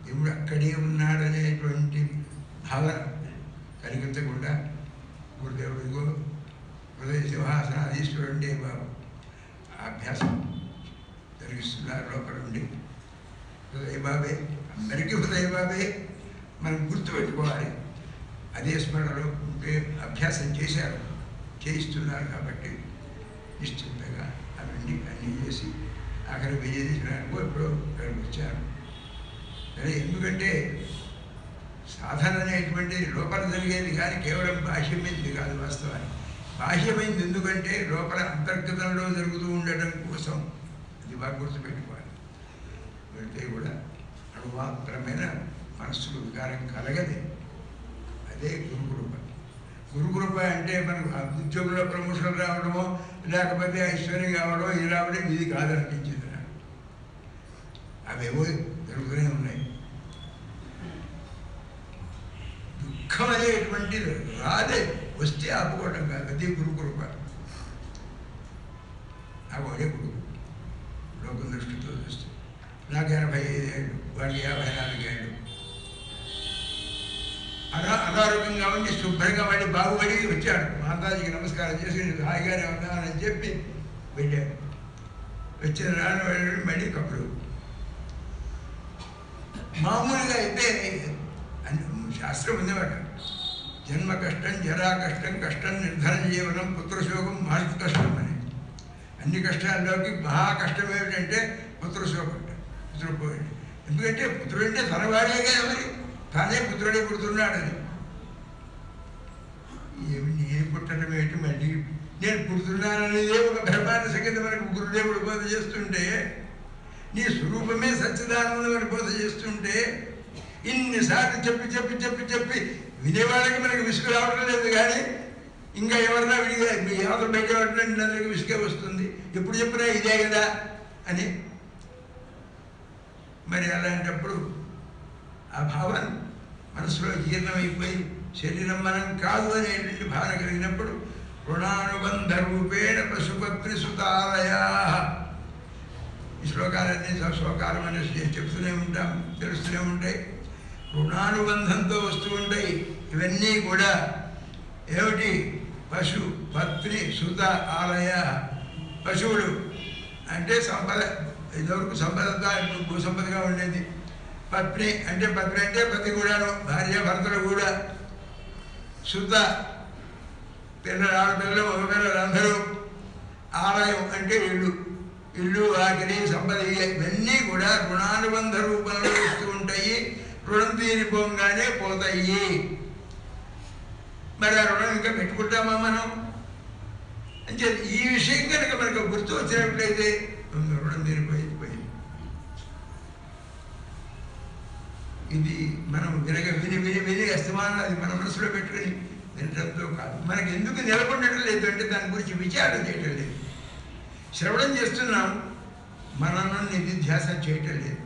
దేవుడు అక్కడే ఉన్నాడనేటువంటి భావన కలిగించకుండా గురుదేవుడిగో హృదయ సింహాసనాధీశ్వరుండే బాబు అభ్యాసం జరిగిస్తున్నారు లోపల ఉండి. హృదయ బాబే, అందరికీ హృదయ బాబే మనం గుర్తుపెట్టుకోవాలి. అదే స్మరణలో ఉంటే అభ్యాసం చేశారు, చేయిస్తున్నారు. కాబట్టి నిశ్చింతగా అవన్నీ అన్నీ చేసి అక్కడ విజయదశనానికి ఎప్పుడో ఇక్కడికి వచ్చారు. సరే, ఎందుకంటే సాధన అనేటువంటి లోపల జరిగేది కానీ కేవలం బాహ్యమైంది కాదు. వాస్తవానికి బాహ్యమైంది ఎందుకంటే లోపల అంతర్గతంలో జరుగుతూ ఉండటం కోసం. అది బాగా గుర్తుపెట్టుకోవాలి. వెళితే కూడా అణుమాత్రమైన మనస్సుకు వికారం కలగదే. అదే గురుకృప. గురుకృప అంటే మనకు ఉద్యోగంలో ప్రమోషన్ రావడమో లేకపోతే ఐశ్వర్యం కావడమో ఇది రావడం ఇది కాదనిపించింది నాకు. అవేవో జరుగుతూనే ఉన్నాయి. దుఃఖం అనేటువంటిది రాదే, వస్తే ఆపుకోవడం కాదు. అది గురుకృప. ఆ వాడే గురువు లోకం దృష్టితో చూస్తే. నాకు 85 ఏళ్ళు, వాడికి 54 ఏళ్ళు. అనారోగ్యంగా ఉండి శుభ్రంగా వాడి బాగుపడి వచ్చాడు. మాతాజీకి నమస్కారం చేసి హాయిగానే ఉన్నానని చెప్పి వెళ్ళాడు. వచ్చిన రాను మళ్ళీ కప్పుడు మామూలుగా అయితే శాస్త్రం ఉందేమాట. జన్మ కష్టం, జరా కష్టం, కష్టం నిర్ధన జీవనం, పుత్రశోకం మహత్ కష్టం అని. అన్ని కష్టాల్లోకి మహా కష్టం ఏమిటంటే పుత్రశోకం. పుత్రుడు ఎందుకంటే పుత్రుడు అంటే తనవాడే కదా, మరి తానే పుత్రుడే పుడుతున్నాడని. నేను పుట్టడం ఏంటి, మళ్ళీ నేను పుడుతున్నాననేదే ఒక భ్రమాన సంగతి మనకు గురుదేవుడు బోధ చేస్తుంటే, నీ స్వరూపమే సచ్చిదానందమని బోధ చేస్తుంటే, ఇన్నిసార్లు చెప్పి చెప్పి చెప్పి చెప్పి వినేవాళ్ళకి మనకి విసుగు రావడం లేదు. కానీ ఇంకా ఎవరన్నా విడిగా యావతలు పెట్టేవాడినా అందరికి విసుగే వస్తుంది. ఎప్పుడు చెప్పినా ఇదే కదా అని. మరి అలాంటప్పుడు ఆ భావన మనసులో జీర్ణమైపోయి శరీరం మనం కాదు అనేటువంటి భావన కలిగినప్పుడు రుణానుబంధ రూపేణ పశుపత్రి సుతాలయా. ఈ శ్లోకాలన్నీ శ్లోకాలు మనం చెప్తూనే ఉంటాం, తెలుస్తూనే ఉంటాయి. రుణానుబంధంతో వస్తూ ఉంటాయి ఇవన్నీ కూడా. ఏమిటి? పశు, పత్ని, సుత, ఆలయ. పశువులు అంటే సంపద, ఇదివరకు సంపదగా, ఇప్పుడు భూసంపదగా ఉండేది. పత్ని అంటే పతి కూడాను, భార్య భర్తలు కూడా. సుత పిల్లలు, ఆడపిల్లలు, మగపిల్లలు అందరూ. ఆలయం అంటే ఇల్లు, ఇల్లు ఆకిలి సంపద. ఇవన్నీ కూడా రుణానుబంధ రూపంలో వస్తూ ఉంటాయి. రుణం తీరిపోగానే పోతాయి. మరి ఆ రుణం ఇంకా పెట్టుకుంటామా మనం అంటే ఈ విషయం కనుక మనకు గుర్తు వచ్చినట్లయితే రుణం తీరిపోయింది. ఇది మనం విని విని విని అస్తమానం అది మన మనసులో పెట్టుకుని వినడంతో కాదు. మనకి ఎందుకు నిలబడటం లేదు అంటే దాని గురించి విచారణ చేయటం లేదు. శ్రవణం చేస్తున్నాం, మనను నిధిధ్యాస చేయటం లేదు.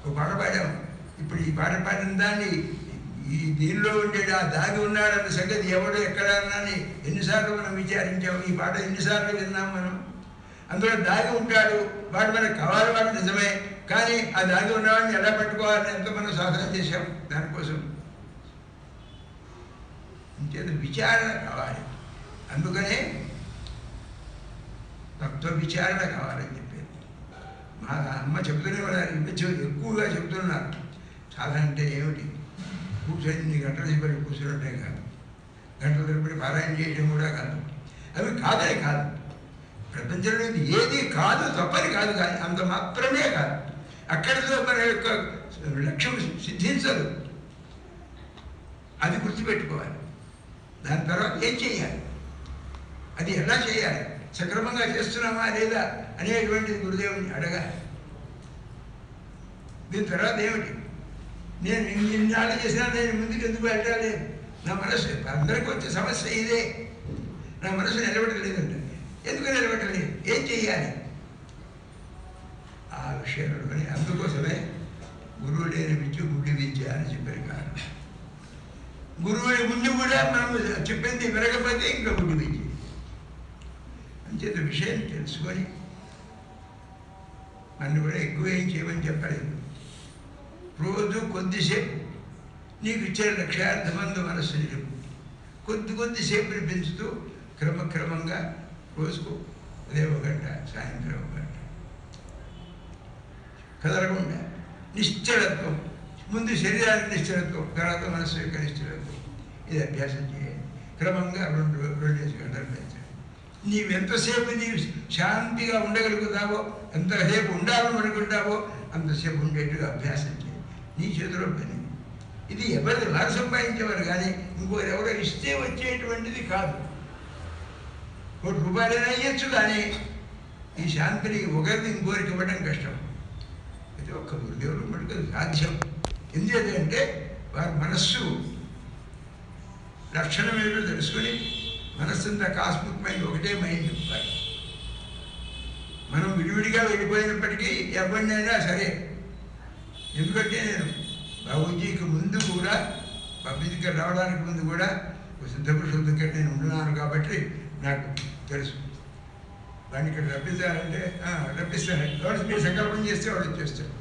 ఒక పాట పాడాం. ఇప్పుడు ఈ పాట పాడిన దాన్ని ఈ దీనిలో ఉండేది ఆ దాగి ఉన్నాడన్న సంగతి ఎవడు ఎక్కడ అన్నాని ఎన్నిసార్లు మనం విచారించాము. ఈ పాట ఎన్నిసార్లు విన్నాం మనం. అందులో దాగి ఉంటాడు, వాడు మనకు కావాలి, వాడు నిజమే. కానీ ఆ దాగి ఉన్నవాడిని ఎలా పట్టుకోవాలని ఎంతో మనం సాధన చేశాం. దానికోసం ఇంకేదో విచారణ కావాలి. అందుకనే తత్వ విచారణ కావాలని చెప్పేది. మా అమ్మ చెప్తూనే ఉన్నారు, ఎక్కువగా చెప్తున్నారు. సాధన అంటే ఏమిటి? కూర్చొని గంటల తరబడి కూర్చున్నట్టే కాదు, గంటల తరబడి పారాయణ చేయడం కూడా కాదు. అవి కాదని కాదు, ప్రపంచంలో ఏది కాదు, తప్పని కాదు. కానీ అంత మాత్రమే కాదు. అక్కడితో మన యొక్క లక్ష్యం సిద్ధించదు. అది గుర్తుపెట్టుకోవాలి. దాని తర్వాత ఏం చేయాలి, అది ఎలా చేయాలి, సక్రమంగా చేస్తున్నామా లేదా అనేటువంటిది గురుదేవుని అడగాలి. దీని తర్వాత ఏమిటి, నేను ఇన్నాళ్ళు చేసినా నేను ముందుకు ఎందుకు వెళ్ళాలి? నా మనసు అందరికీ వచ్చే సమస్య ఇదే. నా మనసు నిలబెట్టలేదంటే ఎందుకు నిలబెట్టలేదు, ఏం చెయ్యాలి? ఆ విషయంలోనే అందుకోసమే గురువు లేని విద్య గుడ్డి విద్య అని చెప్పారు. కారణం గురువుని ముందు కూడా మనం చెప్పింది వినకపోతే ఇంకా గుడ్డి విద్య. అంచేత విషయం తెలుసుకొని నన్ను కూడా ఎక్కువ ఏం చేయమని చెప్పలేదు. రోజు కొద్దిసేపు నీకు ఇచ్చే లక్ష్యార్థమందు మనస్సుని చెప్పు. కొద్దిసేపుని పెంచుతూ క్రమక్రమంగా రోజుకు ఉదయం 1 గంట, సాయంత్రం 1 గంట కదలకుండా నిశ్చలత్వం. ముందు శరీరానికి నిశ్చలత్వం, తర్వాత మనస్సు యొక్క నిశ్చలత్వం. ఇది అభ్యాసం చేయాలి. క్రమంగా 2 గంటలు పెంచాలి. నీవెంతసేపు నీవు శాంతిగా ఉండగలుగుతావో, ఎంతసేపు ఉండాలని అనుకుంటావో అంతసేపు ఉండేట్టుగా అభ్యాసం చేయాలి. నీ చేతిలో పని. ఇది ఎవరిది వారు సంపాదించేవారు కానీ ఇంకోరు ఎవరో ఇస్తే వచ్చేటువంటిది కాదు. ₹1 అయ్యొచ్చు కానీ ఈ శాంతిని ఒకరిని ఇంకోరికి ఇవ్వడం కష్టం. అయితే ఒక్క గురుదేవుడు మటుకు సాధ్యం. ఎందుకంటే వారి మనస్సు లక్షణం ఏమిటో తెలుసుకొని మనస్సంతా కాస్మిక్ మైండ్, ఒకటే మైండ్. మనం విడివిడిగా వెళ్ళిపోయినప్పటికీ ఎవరినైనా సరే. ఎందుకంటే నేను బాబూజీకి ముందు కూడా పబ్లిక్ దగ్గర రావడానికి ముందు కూడా సిద్ధపురుషుల దగ్గర నేను ఉంటున్నాను కాబట్టి నాకు తెలుసు. వాడిని ఇక్కడ రప్పించాలంటే రప్పిస్తాను. వాడు మీరు సంకల్పం చేస్తే వాడు వచ్చేస్తాడు.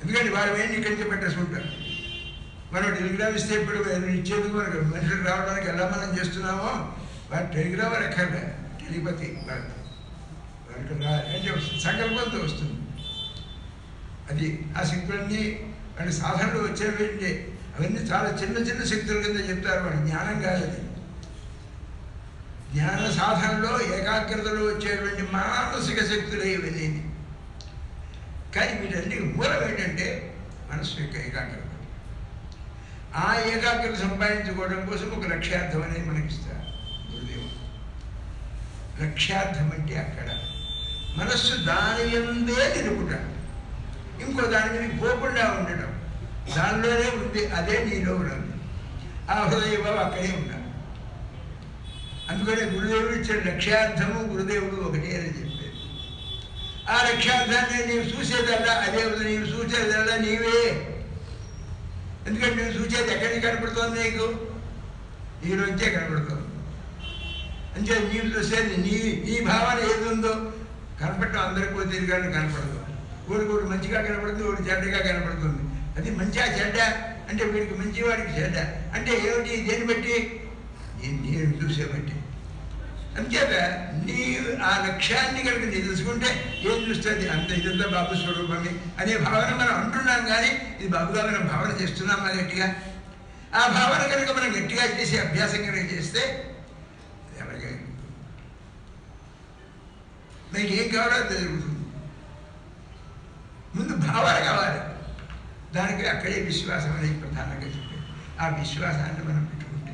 ఎందుకంటే వాడు వేడిని ఇక్కడి నుంచి పెట్టేసుకుంటారు. మనం టెలిగ్రామ్ ఇస్తే ఇప్పుడు ఇచ్చేందుకు మనకు మనుషులు రావడానికి ఎలా మనం చేస్తున్నామో వాడు టెలిగ్రామ్ ఎక్కర్లే, టెలిపతి వాడికి అంటే సంకల్పంతో వస్తుంది. అది ఆ శక్తులన్నీ వాడి సాధనలు వచ్చేవి. అవన్నీ చాలా చిన్న చిన్న శక్తుల కింద చెప్తారు. వాడి జ్ఞానం కాదు. అది జ్ఞాన సాధనలో ఏకాగ్రతలో వచ్చేటువంటి మానసిక శక్తులే ఇవన్నీ. కానీ వీటన్నిటికి మూలం ఏంటంటే మనస్సు యొక్క ఏకాగ్రత. ఆ ఏకాగ్రత సంపాదించుకోవడం కోసం ఒక లక్ష్యార్థం అనేది మనకిస్తారు గురుదేవుడు. లక్ష్యార్థం అంటే అక్కడ మనస్సు దాని ఎందే నిలుపుట, ఇంకో దాని మీద పోకుండా ఉండటం. దానిలోనే ఉంది, అదే నీలో ఉన్నది. ఆ హృదయభావం అక్కడే ఉండాలి. అందుకనే గురుదేవుడు ఇచ్చిన లక్ష్యార్థము గురుదేవుడు ఒకటే అని చెప్పేది. ఆ లక్ష్యార్థాన్ని నీవు చూసేదల్లా అదే ఉంది, నీవు చూసేదల్లా నీవే. ఎందుకంటే నువ్వు చూసేది ఎక్కడికి కనపడుతోంది? నీకు నీలోంచే కనపడుతుంది. అంటే నీవు చూసేది నీ భావన ఏది ఉందో కనపడటం అందరికీ తిరిగానే కనపడదు. ఒకటి మంచిగా కనపడుతుంది, ఒకటి చెడ్డగా కనపడుతుంది. అది మంచిగా చెడ్డ అంటే వీడికి మంచి, వాడికి చెడ్డ అంటే ఏమిటి? దేన్ని బట్టి? నేను చూసే బట్టి. అంచేత నీ ఆ లక్ష్యాన్ని కనుక నీ తెలుసుకుంటే ఏం చూస్తుంది? అంత ఇదంతా బాబు స్వరూపమే అనే భావన మనం అంటున్నాం. కానీ ఇది బాబుగా మనం భావన చేస్తున్నామా గట్టిగా? ఆ భావన కనుక మనం గట్టిగా చేసి అభ్యాసం కనుక చేస్తే అలాగే మీకు ఏం కావాలో జరుగుతుంది. ముందు భావన కావాలి. దానికి అక్కడే విశ్వాసం అనేది ప్రధానంగా చెప్పారు. ఆ విశ్వాసాన్ని మనం పెట్టుకుంటే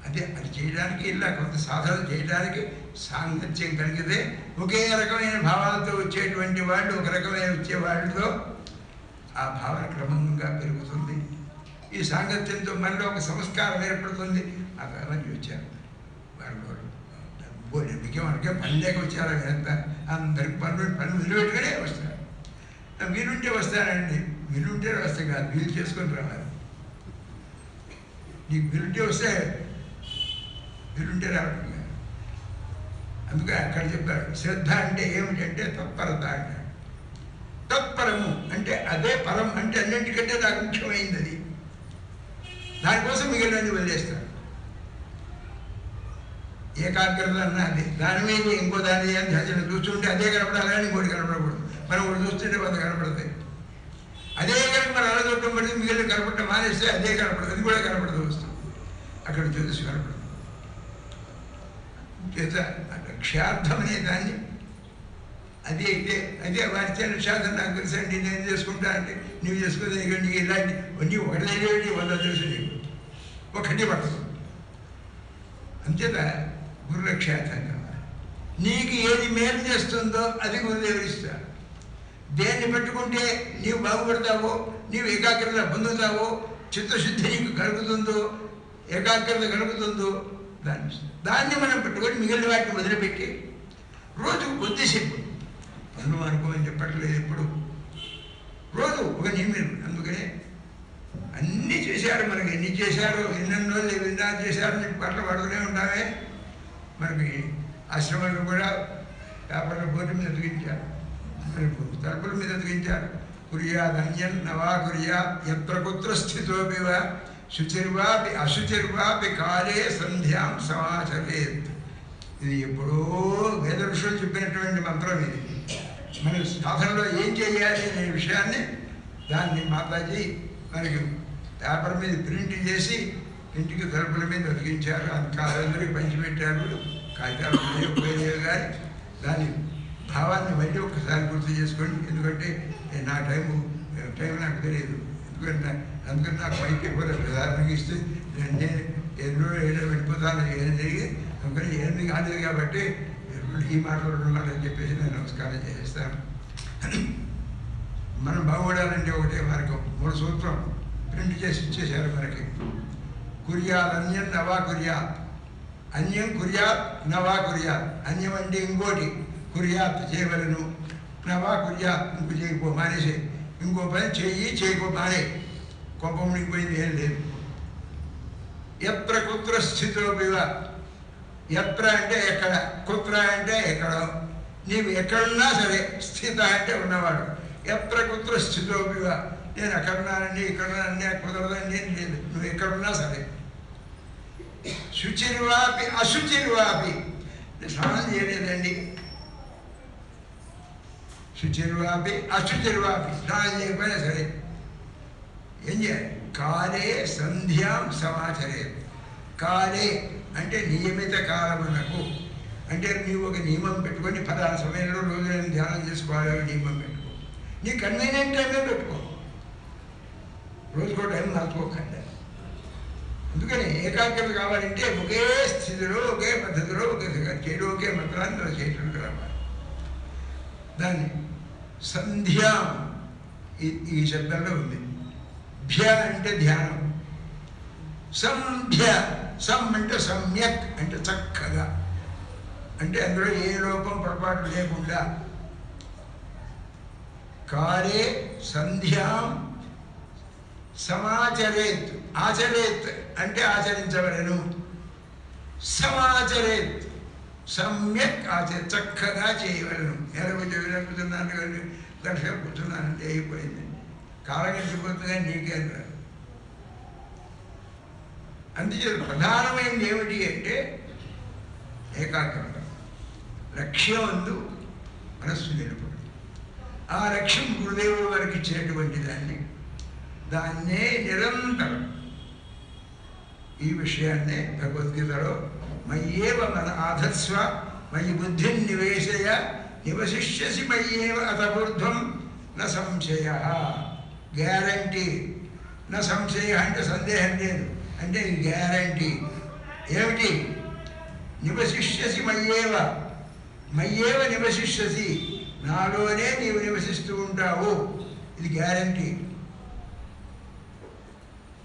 అదే అది చేయడానికి ఇలా కొంత సాధన చేయడానికి సాంగత్యం కలిగితే ఒకే రకమైన భావాలతో వచ్చేటువంటి వాళ్ళు ఒక రకమైన వచ్చే వాళ్ళతో ఆ భావన క్రమంగా పెరుగుతుంది. ఈ సాంగత్యంతో మనలో ఒక సంస్కారం ఏర్పడుతుంది. ఆ భావన వచ్చారు వాళ్ళు మనకే పని లేక వచ్చారా? ఎంత అందరికి పనులు నిలబెట్టుకునే వస్తారు. వీలుంటే వస్తానండి, వీలుంటే వస్తే కాదు, వీలు చేసుకొని రావాలి. నీకు వీలుంటే వస్తే వీలుంటే రావడం కాదు. అందుకే అక్కడ చెప్పారు శ్రద్ధ అంటే ఏమిటంటే తత్పరత అంటారు. తత్పరము అంటే అదే పరం అంటే అన్నింటికంటే నాకు ముఖ్యమైంది. అది దానికోసం మిగిలినది వదిలేస్తారు. ఏకాగ్రత అన్నది దాని మీద ఇంకో దాని ధ్యానం చూస్తుంటే అదే కనపడాలి, కానీ ఇంకోటి కనపడకూడదు. మనం ఒకటి చూస్తుంటే కొంత కనపడతాయి. అదే కనుక మనం అలా చూడటం పడితే మిగిలిన కనపడటం మానేస్తే అదే కనపడదు, అది కూడా కనపడదు వస్తుంది. అక్కడ జ్యోతిష్ కనపడదు. చేత లక్ష్యార్థం అనే దాన్ని అది అయితే అదే వారిచే లక్ష్యార్థం నాకు తెలుసండి, నేను చేసుకుంటా అంటే నువ్వు చేసుకోదే. నీకు ఇలాంటి అన్నీ ఒకటి తెలియదు, 100 తెలుసు నీకు, ఒకటి పడుతుంది. అంచేత గురు లక్ష్యార్థం కావాలి. నీకు ఏది మేలు చేస్తుందో అది గురుదేవుడు ఇస్తాడు. దేన్ని పెట్టుకుంటే నీవు బాగుపడతావో, నీవు ఏకాగ్రత పొందుతావో, చిత్తశుద్ధి నీకు కలుగుతుందో, ఏకాగ్రత కలుగుతుందో దాన్ని మనం పెట్టుకొని మిగిలిన వాటిని వదిలిపెట్టి రోజు కొద్దిసేపు పనులు అనుకోమని చెప్పట్లేదు. ఎప్పుడు రోజు ఒక నిమిషం. అందుకనే అన్నీ చేశారు మనకి, ఎన్ని చేశారు, ఎన్నెన్నో విన్నా చేశారు నీకు పాటలు పాడుతూనే ఉంటామే. మనకి ఆశ్రమాలు కూడా పేపర్ల బోర్డు మీద ఎదిగించారు, మనకు తలుపుల మీద ఎదిగించారు. కురియా ధన్యం నవా కురియా ఎత్ర కుత్ర స్థితోపివ శుచిర్వాపి అశుచిర్వాపి కాలే సంధ్యాం సమాచరేత్. ఇది ఎప్పుడో వేద ఋషులు చెప్పినటువంటి మంత్రం. ఇది మన సాధనలో ఏం చేయాలి అనే విషయాన్ని దాన్ని మాతాజీ మనకి పేపర్ మీద ప్రింట్ చేసి ఇంటికి తలుపుల మీద అతికించారు. అందరికీ పంచిపెట్టారు. కాగితాలు పోయేవి కానీ దాని భావాన్ని మళ్ళీ ఒక్కసారి గుర్తు చేసుకోండి. ఎందుకంటే నా టైం నాకు తెలియదు. అందుకని నాకు మైకి కూడా ప్రధానంగా ఇస్తే నేను ఏదో వెళ్ళిపోతాను. ఏం జరిగి అందుకని ఏమి కాలేదు కాబట్టి ఈ మాటలు ఉన్నారని చెప్పేసి నేను నమస్కారం చేస్తాను. మనం బాగుపడాలంటే ఒకటే మార్గం, 3 సూత్రం ప్రింట్ చేసి ఇచ్చేశారు మనకి. కుర్యాత్ అన్యం నవా కుర్యాత్, అన్యం కుర్యాత్ నవా కుర్యాత్. అన్యం అంటే ఇంకోటి, కుర్యాత్ చేయవలను, నవా కుర్యాత్ ఇంకో చేయకపో మానేసే. ఇంకో పని చేయకో మానే, కొంప మునిగిపోయింది ఏం లేదు. ఎత్ర కుత్ర స్థితోపివ, ఎత్ర అంటే ఎక్కడ, కుత్ర అంటే ఎక్కడో, నీవు ఎక్కడున్నా సరే, స్థిత అంటే ఉన్నవాడు. ఎత్ర కుత్ర స్థితోపివ, నేను అక్కడున్నానండి ఇక్కడున్నానండి కుదరదండి ఏం లేదు, నువ్వు ఎక్కడున్నా సరే. శుచిర్వాపి అశుచిర్వాపి, స్నానం చేయలేదండి, శుచిర్వాపి అశుచిర్వాపి, స్నానం చేయకపోయినా సరే ఏం చేయాలి? కాలే సంధ్యాం సమాచరే. కాలే అంటే నియమిత కాలమునకు, అంటే నీవు ఒక నియమం పెట్టుకొని ఫలానా సమయంలో రోజు నేను ధ్యానం చేసుకోవాలని నియమం పెట్టుకో. నీ కన్వీనియంట్ టైమే పెట్టుకో, రోజుకో టైం మార్చుకోకండి. అందుకని ఏకాగ్రత కావాలంటే ఒకే స్థితిలో, ఒకే పద్ధతిలో, చేయడం ఒకే మంత్రాన్ని చేయటం రావాలి. దాన్ని సంధ్యాం ఈ శబ్దంలో ఉంది. భ్య అంటే ధ్యానం, సంధ్య, సం అంటే సమ్యక్ అంటే చక్కగా, అంటే అందులో ఏ లోపం పొరపాటు లేకుండా. కాలే సంధ్యాం సమాచరేత్, ఆచరేత్ అంటే ఆచరించవలను, సమాచరేత్ సమ్యక్ చక్కగా చేయవలను. ఎలాగో కూర్చున్నాను కానీ లక్ష్యం కూర్చున్నానంటే అయిపోయింది, కాలం గడిచిపోతుందిగా నీకేం రాదు. అందుచేత ప్రధానమైనది ఏమిటి అంటే ఏకాగ్రత, లక్ష్యం అందు మనస్సు నిలుపుడు. ఆ లక్ష్యం గురుదేవుడు వారికి ఇచ్చినటువంటి దాన్నే నిరంతరం ఈ విషయాన్నే భగవద్గీతలో మయ్యేవ మన ఆధత్స్వ మయి బుద్ధిని నివేశయ నివశిష్యసి మయ్యేవ అతబుద్ధం న సంశయ. గ్యారంటీ, నా సంశయ అంటే సందేహం లేదు, అంటే ఇది గ్యారంటీ. ఏమిటి? నివశిష్యసి మయ్యేవ, మయ్యేవ నివశిష్యసి, నాలోనే నీవు నివసిస్తూ ఉంటావు, ఇది గ్యారంటీ.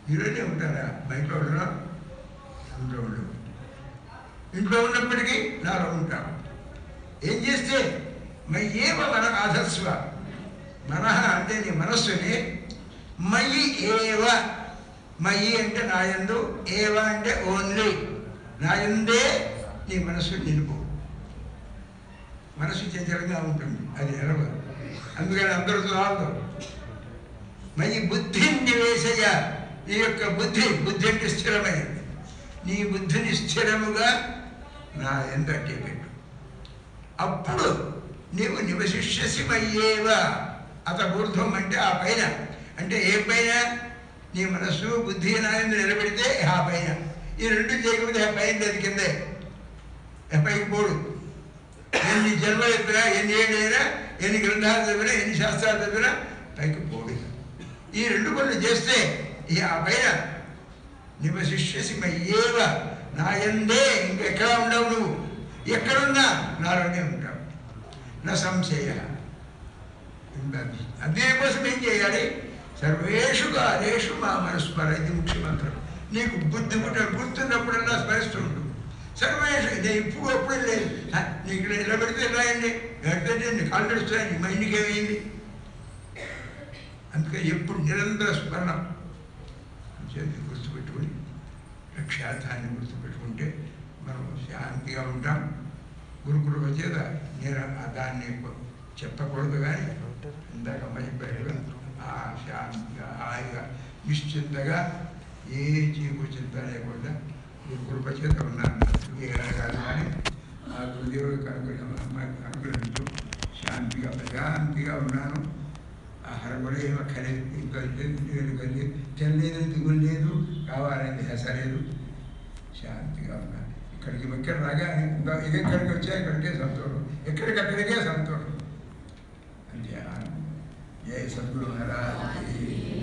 మీలోనే ఉంటారా? బయటలో ఉండరా? ఇంట్లో ఉండవు. ఇంట్లో ఉన్నప్పటికీ నాలో ఉంటావు. ఏం చేస్తే మయ్యేవ మన ఆధస్వ, మనః అంటే నీ మనస్సుని, మయి ఏవ, మయి అంటే నాయందు, ఏవ అంటే ఓన్లీ, నాయందే నీ మనస్సు నిలుపు. మనసు చంచలంగా ఉంటుంది, అది నిలవదు. అందుకని అందరితో రాదు. మయి బుద్ధిని నివేశయ, నీ యొక్క బుద్ధి అంటే స్థిరమైనది, నీ బుద్ధిని స్థిరముగా నా ఎందట్టే పెట్టు. అప్పుడు నీవు నివశిష్యసి మయ్యేవ అతబూర్ధ్వం అంటే ఆ పైన, అంటే ఏ పైన? నీ మనస్సు బుద్ధి నాయందు నిలబెడితే ఆ పైన. ఈ రెండు చేయకపోతే ఆ పైన లేదు, కిందే పైకి పోడు. ఎన్ని జన్మలు ఎత్తినా, ఎన్ని ఏళ్ళైనా, ఎన్ని గ్రంథాలు చదివినా, ఎన్ని శాస్త్రాలు చదివినా పైకి పోడు. ఈ రెండు పనులు చేస్తే ఈ ఆ పైన నివశిష్యసి మయ్యేవ, నాయందే, ఇంకెక్కడా ఉండవు. నువ్వు ఎక్కడున్నా నాలోనే ఉంటావు. నా సంశయ. దేనికోసం ఏం చేయాలి? సర్వేషు కాలేషు మా మనస్మర, ఇది ముఖ్యమంత్రం. నీకు బుద్ధి గుర్తున్నప్పుడల్లా స్మరిస్తుంటు. సర్వేషు, నేను ఇప్పుడు అప్పుడే లేదు, నీకు ఇలా పెడితే ఎలా అయింది, ఎట్లంటే కాళ్ళు నడుస్తున్నాయి, నీ మైండ్కి ఏమైంది? అందుకని ఎప్పుడు నిరంతర స్మరణ చేతి గుర్తుపెట్టుకుని, లక్ష్యార్థాన్ని గుర్తుపెట్టుకుంటే మనం శాంతిగా ఉంటాం. గురుకుల చేత నేను దాన్ని చెప్పకూడదు, కానీ ఇందాక చెప్పాడు, ఆ శాంతిగా హాయిగా నిశ్చింతగా ఏ చీకు చింత లేకుండా గురుకృప చేత ఉన్నాను. కాదు కానీ ఆ గురుదేవుడికి అనుగ్రహించు, శాంతిగా ప్రశాంతిగా ఉన్నాను. ఆహారం కూడా ఏమో ఖరీదు, ఇంకా కలిగి తినలేదని దిగులు లేదు, కావాలని ధ్యాస లేదు, శాంతిగా ఉన్నాను. ఇక్కడ రాగానే ఇంకా ఎక్కడికి వచ్చా ఇక్కడికే సంతోషం, ఎక్కడికక్కడికే సంతోషం. అంటే జయ సద్గురు మహారాజ్.